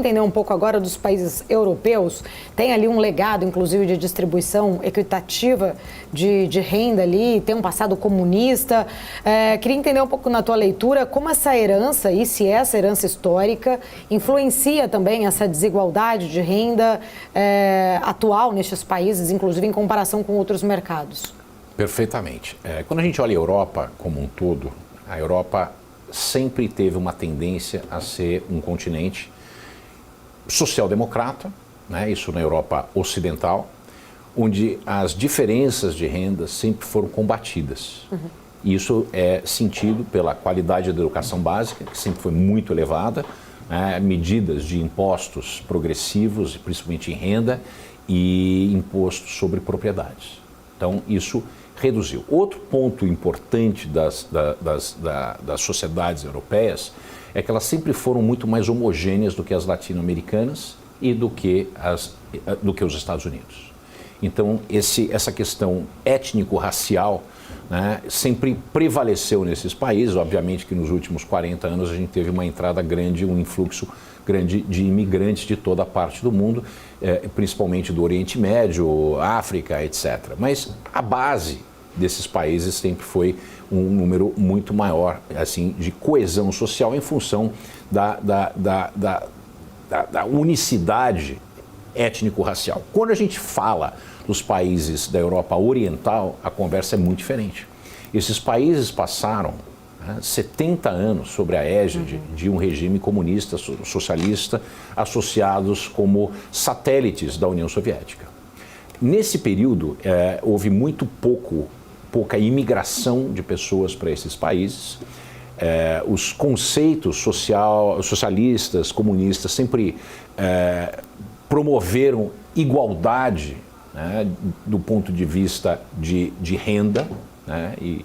Entender um pouco agora dos países europeus, tem ali um legado, inclusive, de distribuição equitativa de renda ali, tem um passado comunista. Queria entender um pouco na tua leitura como essa herança, e se essa herança histórica, influencia também essa desigualdade de renda atual nestes países, inclusive em comparação com outros mercados. Perfeitamente. Quando a gente olha a Europa como um todo, a Europa sempre teve uma tendência a ser um continente social-democrata, né? Isso na Europa ocidental, onde as diferenças de renda sempre foram combatidas. E isso é sentido pela qualidade da educação básica, que sempre foi muito elevada, né? Medidas de impostos progressivos, principalmente em renda, e impostos sobre propriedades. Então, isso reduziu. Outro ponto importante das sociedades europeias é que elas sempre foram muito mais homogêneas do que as latino-americanas e do que os Estados Unidos. Então, essa questão étnico-racial, né, sempre prevaleceu nesses países. Obviamente que nos últimos 40 anos a gente teve uma entrada grande, um influxo grande de imigrantes de toda a parte do mundo, principalmente do Oriente Médio, África, etc. Mas a base desses países sempre foi um número muito maior, assim, de coesão social em função da unicidade étnico-racial. Quando a gente fala dos países da Europa Oriental, a conversa é muito diferente. Esses países passaram 70 anos sobre a égide de um regime comunista, socialista, associados como satélites da União Soviética. Nesse período, houve muito pouca imigração de pessoas para esses países. Os conceitos socialistas, comunistas, sempre promoveram igualdade, né, do ponto de vista de renda, né, e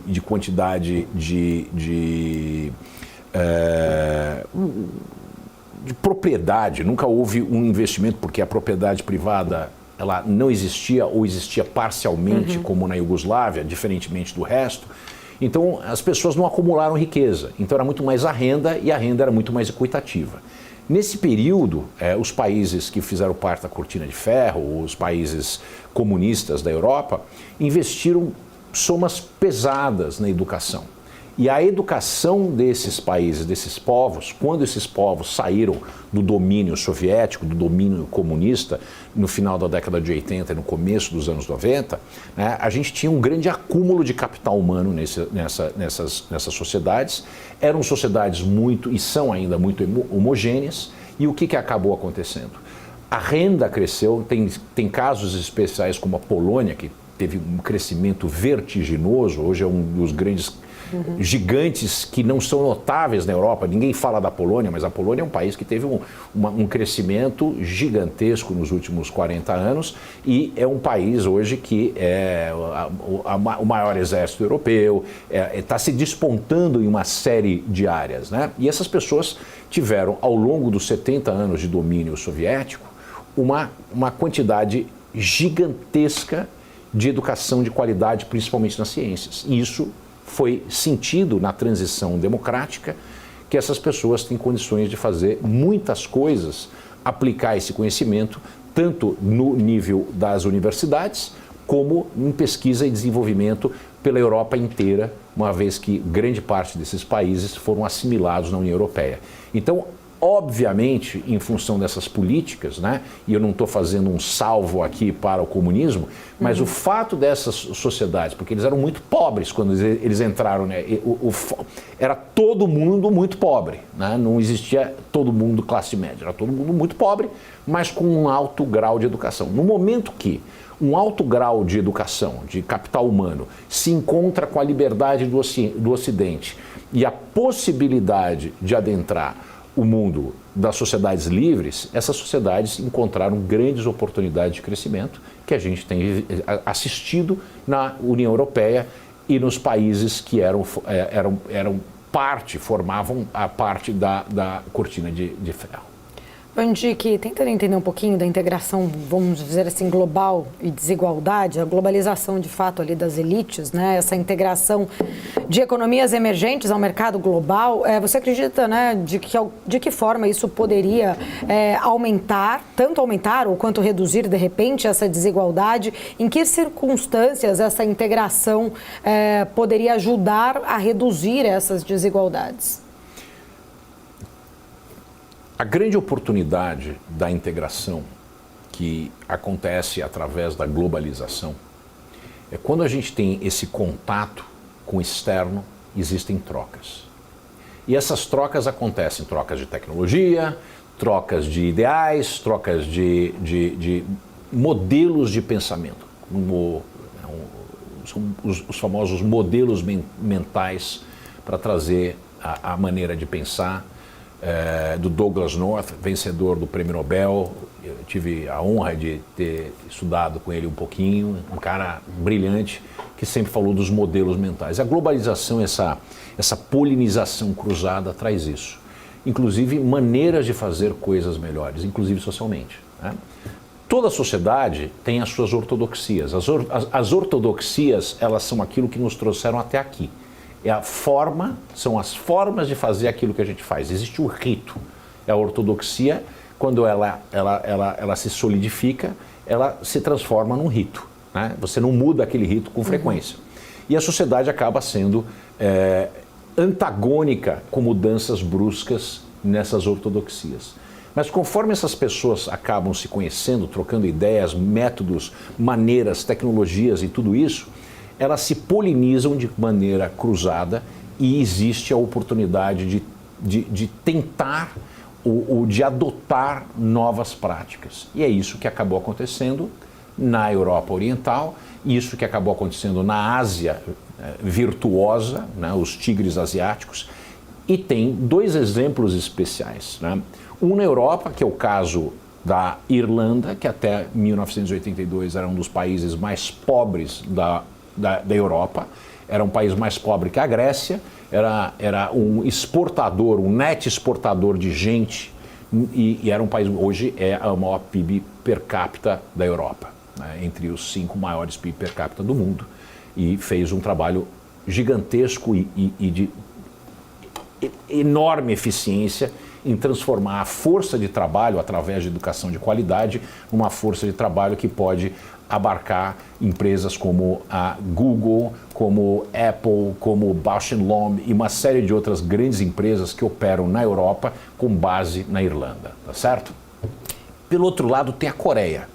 de quantidade de propriedade. Nunca houve um investimento, porque a propriedade privada ela não existia ou existia parcialmente, como na Iugoslávia, diferentemente do resto. Então, as pessoas não acumularam riqueza. Então, era muito mais a renda, e a renda era muito mais equitativa. Nesse período, os países que fizeram parte da Cortina de Ferro, os países comunistas da Europa, investiram somas pesadas na educação. E a educação desses países, desses povos, quando esses povos saíram do domínio soviético, do domínio comunista, no final da década de 80 e no começo dos anos 90, né, a gente tinha um grande acúmulo de capital humano nessas sociedades. Eram sociedades muito, e são ainda muito homogêneas, e o que acabou acontecendo? A renda cresceu, tem casos especiais como a Polônia, que teve um crescimento vertiginoso, hoje é um dos grandes gigantes que não são notáveis na Europa. Ninguém fala da Polônia, mas a Polônia é um país que teve um crescimento gigantesco nos últimos 40 anos, e é um país hoje que é o maior exército europeu, está se despontando em uma série de áreas, né? E essas pessoas tiveram, ao longo dos 70 anos de domínio soviético, uma quantidade gigantesca de educação de qualidade, principalmente nas ciências. E isso foi sentido na transição democrática, que essas pessoas têm condições de fazer muitas coisas, aplicar esse conhecimento, tanto no nível das universidades, como em pesquisa e desenvolvimento pela Europa inteira, uma vez que grande parte desses países foram assimilados na União Europeia. Então, obviamente, em função dessas políticas, né, e eu não estou fazendo um salvo aqui para o comunismo, mas o fato dessas sociedades, porque eles eram muito pobres quando eles entraram, né, era todo mundo muito pobre, né, não existia todo mundo classe média, era todo mundo muito pobre, mas com um alto grau de educação. No momento que um alto grau de educação, de capital humano, se encontra com a liberdade do Ocidente e a possibilidade de adentrar o mundo das sociedades livres, essas sociedades encontraram grandes oportunidades de crescimento que a gente tem assistido na União Europeia e nos países que formavam a parte da cortina de ferro. Bandic, tentando entender um pouquinho da integração, vamos dizer assim, global e desigualdade, a globalização de fato ali das elites, né? Essa integração de economias emergentes ao mercado global, você acredita, né, de que forma isso poderia tanto aumentar ou quanto reduzir de repente essa desigualdade? Em que circunstâncias essa integração poderia ajudar a reduzir essas desigualdades? A grande oportunidade da integração que acontece através da globalização é quando a gente tem esse contato com o externo, existem trocas. E essas trocas acontecem, trocas de tecnologia, trocas de ideais, trocas de modelos de pensamento, como os famosos modelos mentais para trazer a maneira de pensar. Do Douglass North, vencedor do Prêmio Nobel. Eu tive a honra de ter estudado com ele um pouquinho, um cara brilhante que sempre falou dos modelos mentais. A globalização, essa polinização cruzada traz isso. Inclusive maneiras de fazer coisas melhores, inclusive socialmente, né? Toda sociedade tem as suas ortodoxias. As ortodoxias, elas são aquilo que nos trouxeram até aqui. São as formas de fazer aquilo que a gente faz. Existe o rito. A ortodoxia, quando ela se solidifica, ela se transforma num rito, né? Você não muda aquele rito com frequência. E a sociedade acaba sendo antagônica com mudanças bruscas nessas ortodoxias. Mas conforme essas pessoas acabam se conhecendo, trocando ideias, métodos, maneiras, tecnologias e tudo isso, elas se polinizam de maneira cruzada e existe a oportunidade de tentar ou de adotar novas práticas. E é isso que acabou acontecendo na Europa Oriental, isso que acabou acontecendo na Ásia virtuosa, né, os tigres asiáticos, e tem dois exemplos especiais, né? Um na Europa, que é o caso da Irlanda, que até 1982 era um dos países mais pobres da Europa, era um país mais pobre que a Grécia, era um exportador, um net exportador de gente, e era um país, hoje é o maior PIB per capita da Europa, né, entre os 5 maiores PIB per capita do mundo, e fez um trabalho gigantesco e de enorme eficiência em transformar a força de trabalho, através de educação de qualidade, numa força de trabalho que pode abarcar empresas como a Google, como Apple, como Bausch & Lomb e uma série de outras grandes empresas que operam na Europa com base na Irlanda, tá certo? Pelo outro lado tem a Coreia,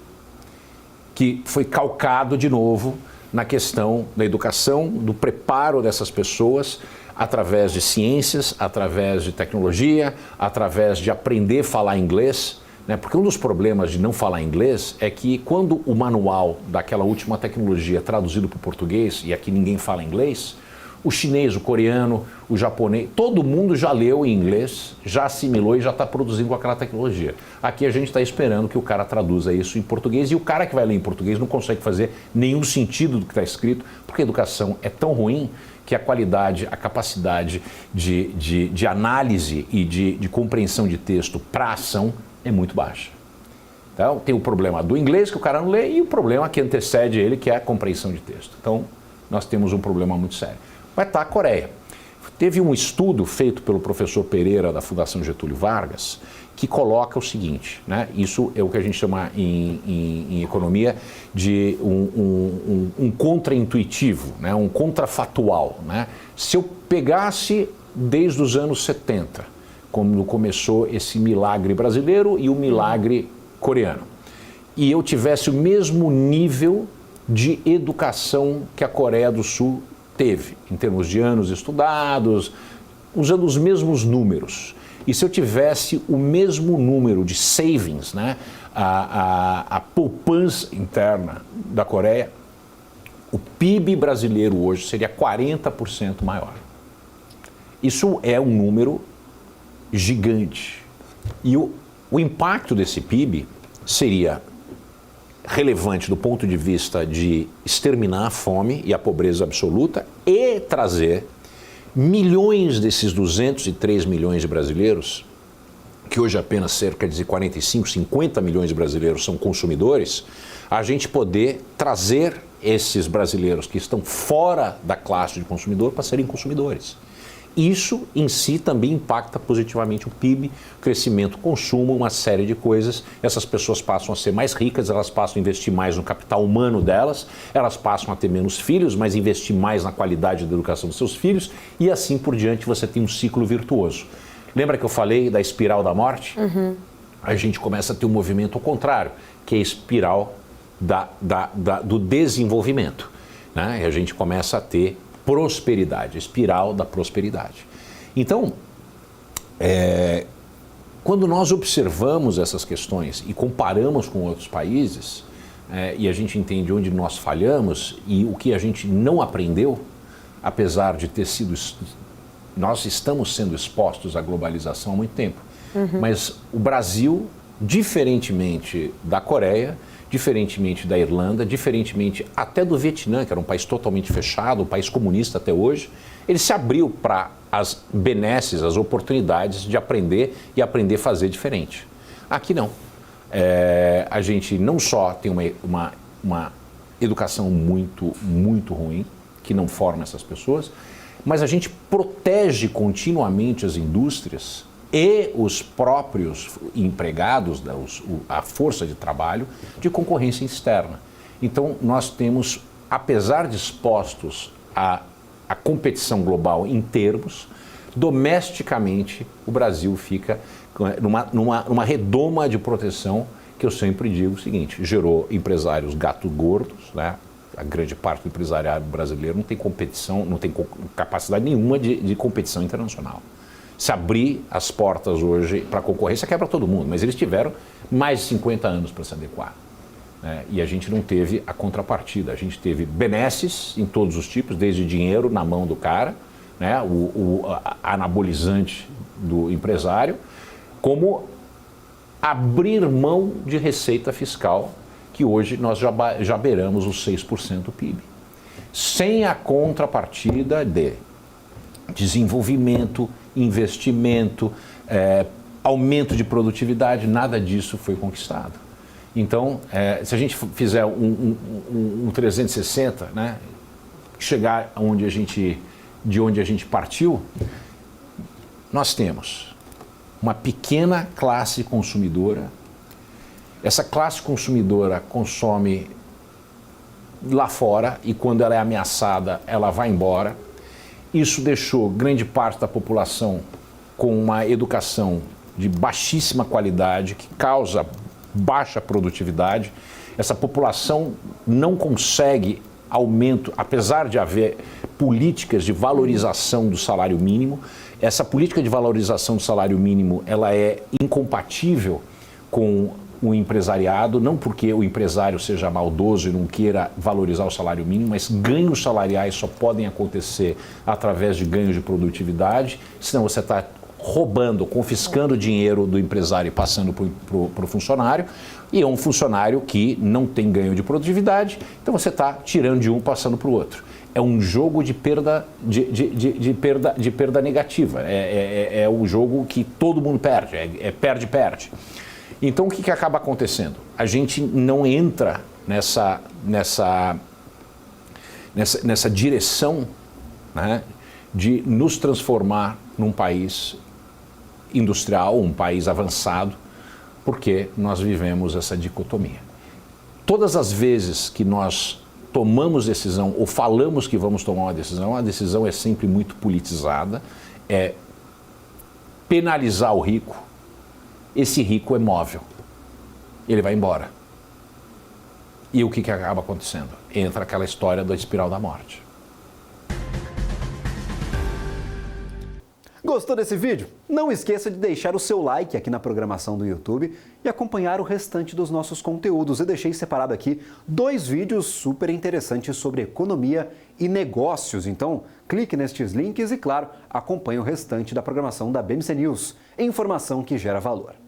que foi calcado de novo na questão da educação, do preparo dessas pessoas através de ciências, através de tecnologia, através de aprender a falar inglês, né? Porque um dos problemas de não falar inglês é que quando o manual daquela última tecnologia é traduzido para o português, e aqui ninguém fala inglês, o chinês, o coreano, o japonês, todo mundo já leu em inglês, já assimilou e já está produzindo com aquela tecnologia. Aqui a gente está esperando que o cara traduza isso em português, e o cara que vai ler em português não consegue fazer nenhum sentido do que está escrito, porque a educação é tão ruim que a qualidade, a capacidade de análise e de compreensão de texto para ação é muito baixa. Então, tem o problema do inglês, que o cara não lê, e o problema que antecede ele, que é a compreensão de texto. Então, nós temos um problema muito sério. Vai estar a Coreia. Teve um estudo feito pelo professor Pereira, da Fundação Getúlio Vargas, que coloca o seguinte, né? Isso é o que a gente chama em economia de um contraintuitivo, né? Um contrafatual, né? Se eu pegasse desde os anos 70, quando começou esse milagre brasileiro e o milagre coreano, e eu tivesse o mesmo nível de educação que a Coreia do Sul teve, em termos de anos estudados, usando os mesmos números, e se eu tivesse o mesmo número de savings, né, a poupança interna da Coreia, o PIB brasileiro hoje seria 40% maior. Isso é um número gigante. E o impacto desse PIB seria relevante do ponto de vista de exterminar a fome e a pobreza absoluta e trazer milhões desses 203 milhões de brasileiros que hoje apenas cerca de 45, 50 milhões de brasileiros são consumidores, a gente poder trazer esses brasileiros que estão fora da classe de consumidor para serem consumidores. Isso em si também impacta positivamente o PIB, crescimento, consumo, uma série de coisas. Essas pessoas passam a ser mais ricas, elas passam a investir mais no capital humano delas, elas passam a ter menos filhos, mas investir mais na qualidade da educação dos seus filhos e assim por diante você tem um ciclo virtuoso. Lembra que eu falei da espiral da morte? A gente começa a ter um movimento ao contrário, que é a espiral do desenvolvimento, né? E a gente começa a ter prosperidade, espiral da prosperidade. Então, quando nós observamos essas questões e comparamos com outros países, e a gente entende onde nós falhamos e o que a gente não aprendeu, apesar de ter sido... Nós estamos sendo expostos à globalização há muito tempo, mas o Brasil, diferentemente da Coreia, diferentemente da Irlanda, diferentemente até do Vietnã, que era um país totalmente fechado, um país comunista até hoje, ele se abriu para as benesses, as oportunidades de aprender e aprender a fazer diferente. Aqui não. A gente não só tem uma educação muito, muito ruim, que não forma essas pessoas, mas a gente protege continuamente as indústrias e os próprios empregados, a força de trabalho, de concorrência externa. Então, nós temos, apesar de expostos à competição global em termos, domesticamente o Brasil fica numa redoma de proteção que eu sempre digo o seguinte, gerou empresários gato gordos, né? A grande parte do empresariado brasileiro não tem competição, não tem capacidade nenhuma de competição internacional. Se abrir as portas hoje para a concorrência, quebra todo mundo, mas eles tiveram mais de 50 anos para se adequar. Né? E a gente não teve a contrapartida, a gente teve benesses em todos os tipos, desde dinheiro na mão do cara, né? o anabolizante do empresário, como abrir mão de receita fiscal, que hoje nós já beiramos os 6% do PIB. Sem a contrapartida de desenvolvimento, investimento, aumento de produtividade, nada disso foi conquistado. Então, se a gente fizer um 360, né, chegar de onde a gente partiu, nós temos uma pequena classe consumidora. Essa classe consumidora consome lá fora e quando ela é ameaçada, ela vai embora. Isso deixou grande parte da população com uma educação de baixíssima qualidade, que causa baixa produtividade. Essa população não consegue aumento, apesar de haver políticas de valorização do salário mínimo. Essa política de valorização do salário mínimo, ela é incompatível com o empresariado, não porque o empresário seja maldoso e não queira valorizar o salário mínimo, mas ganhos salariais só podem acontecer através de ganhos de produtividade, senão você está roubando, confiscando dinheiro do empresário e passando para o funcionário, e é um funcionário que não tem ganho de produtividade, então você está tirando de um passando para o outro. É um jogo de perda, de perda negativa, é um jogo que todo mundo perde, perde-perde. Então, o que acaba acontecendo? A gente não entra nessa direção, né, de nos transformar num país industrial, um país avançado, porque nós vivemos essa dicotomia. Todas as vezes que nós tomamos decisão ou falamos que vamos tomar uma decisão, a decisão é sempre muito politizada, é penalizar o rico. Esse rico é móvel, ele vai embora. E o que acaba acontecendo? Entra aquela história da espiral da morte. Gostou desse vídeo? Não esqueça de deixar o seu like aqui na programação do YouTube e acompanhar o restante dos nossos conteúdos. Eu deixei separado aqui 2 vídeos super interessantes sobre economia e negócios. Então, clique nestes links e, claro, acompanhe o restante da programação da BMC News. Informação que gera valor.